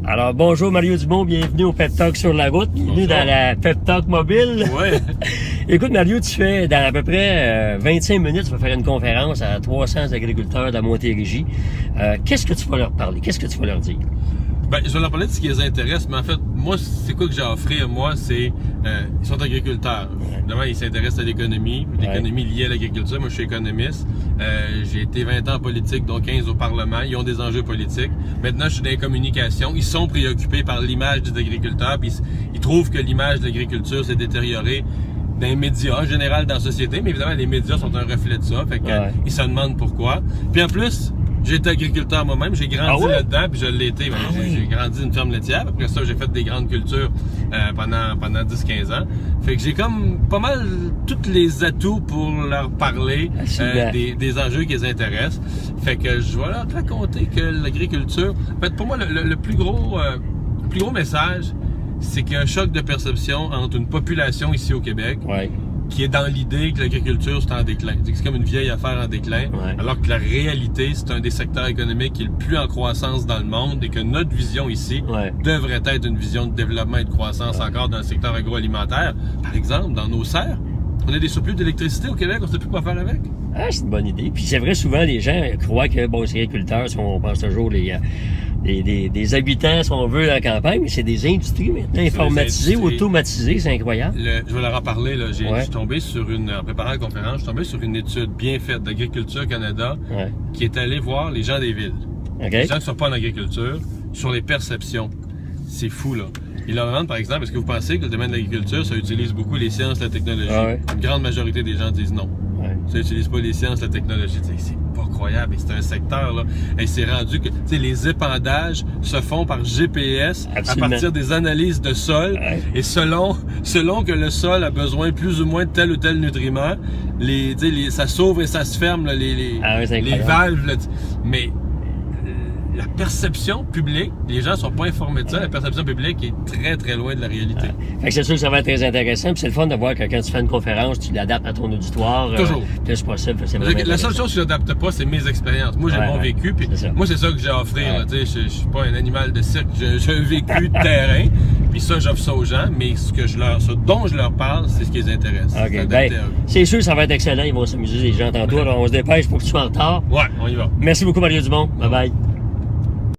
Alors, bonjour Mario Dumont, bienvenue au Pep Talk sur la route, bienvenue dans la Pep Talk mobile. Ouais. Écoute Mario, tu fais dans à peu près 25 minutes, tu vas faire une conférence à 300 agriculteurs de la Montérégie. Qu'est-ce que tu vas leur parler? Qu'est-ce que tu vas leur dire? Ben, je vais leur parler de ce qui les intéresse, mais en fait, moi, c'est quoi que j'ai à offrir? Moi, c'est, ils sont agriculteurs. Évidemment, ils s'intéressent à l'économie liée à l'agriculture. Moi, je suis économiste. J'ai été 20 ans en politique, dont 15 au Parlement. Ils ont des enjeux politiques. Maintenant, je suis dans les communications. Ils sont préoccupés par l'image des agriculteurs, puis ils trouvent que l'image de l'agriculture s'est détériorée dans les médias, en général dans la société, mais évidemment, les médias sont un reflet de ça. Fait que, ils se demandent pourquoi. Puis en plus, j'ai été agriculteur moi-même, j'ai grandi là-dedans, puis je l'ai été. J'ai grandi une ferme laitière. Après ça, j'ai fait des grandes cultures pendant 10-15 ans. Fait que j'ai comme pas mal tous les atouts pour leur parler des enjeux qui les intéressent. Fait que je vais leur raconter que l'agriculture... En fait, pour moi, le plus gros message, c'est qu'il y a un choc de perception entre une population ici au Québec qui est dans l'idée que l'agriculture, c'est en déclin. C'est comme une vieille affaire en déclin, alors que la réalité, c'est un des secteurs économiques qui est le plus en croissance dans le monde et que notre vision ici devrait être une vision de développement et de croissance encore dans le secteur agroalimentaire. Par exemple, dans nos serres, on a des surplus d'électricité au Québec, on ne sait plus quoi faire avec. Ah, c'est une bonne idée. Puis c'est vrai, souvent, les gens croient que, bon, les agriculteurs, on pense toujours des habitants, si on veut, dans la campagne, mais c'est des industries maintenant informatisées, automatisées, c'est incroyable. Je vais leur en parler, là. Je suis tombé sur en préparant la conférence, je suis tombé sur une étude bien faite d'Agriculture Canada qui est allée voir les gens des villes. Les gens qui ne sont pas en agriculture, sur les perceptions. C'est fou, là. Ils leur demandent, par exemple, est-ce que vous pensez que le domaine de l'agriculture, ça utilise beaucoup les sciences, la technologie? Une grande majorité des gens disent non. Ça n'utilise pas les sciences, la technologie. C'est pas croyable. Et c'est un secteur, là. Et c'est rendu que les épandages se font par GPS à partir des analyses de sol. Et selon que le sol a besoin plus ou moins de tel ou tel nutriment, ça s'ouvre et ça se ferme, là, les valves. Là, mais la perception publique, les gens sont pas informés de ça, la perception publique est très, très loin de la réalité. Fait que c'est sûr que ça va être très intéressant, puis c'est le fun de voir que quand tu fais une conférence, tu l'adaptes à ton auditoire. Toujours. Plus possible, c'est vraiment la seule chose que je n'adapte pas, c'est mes expériences. Moi, j'ai mon vécu, puis moi, c'est ça que j'ai à offrir. Je suis pas un animal de cirque, j'ai un vécu de terrain, puis ça, j'offre ça aux gens, mais ce dont je leur parle, c'est ce qui les intéresse. C'est sûr que ça va être excellent, ils vont s'amuser les gens tantôt, alors on se dépêche pour que tu sois en retard. Ouais, on y va. Merci beaucoup, Mario Dumont. Bye-bye.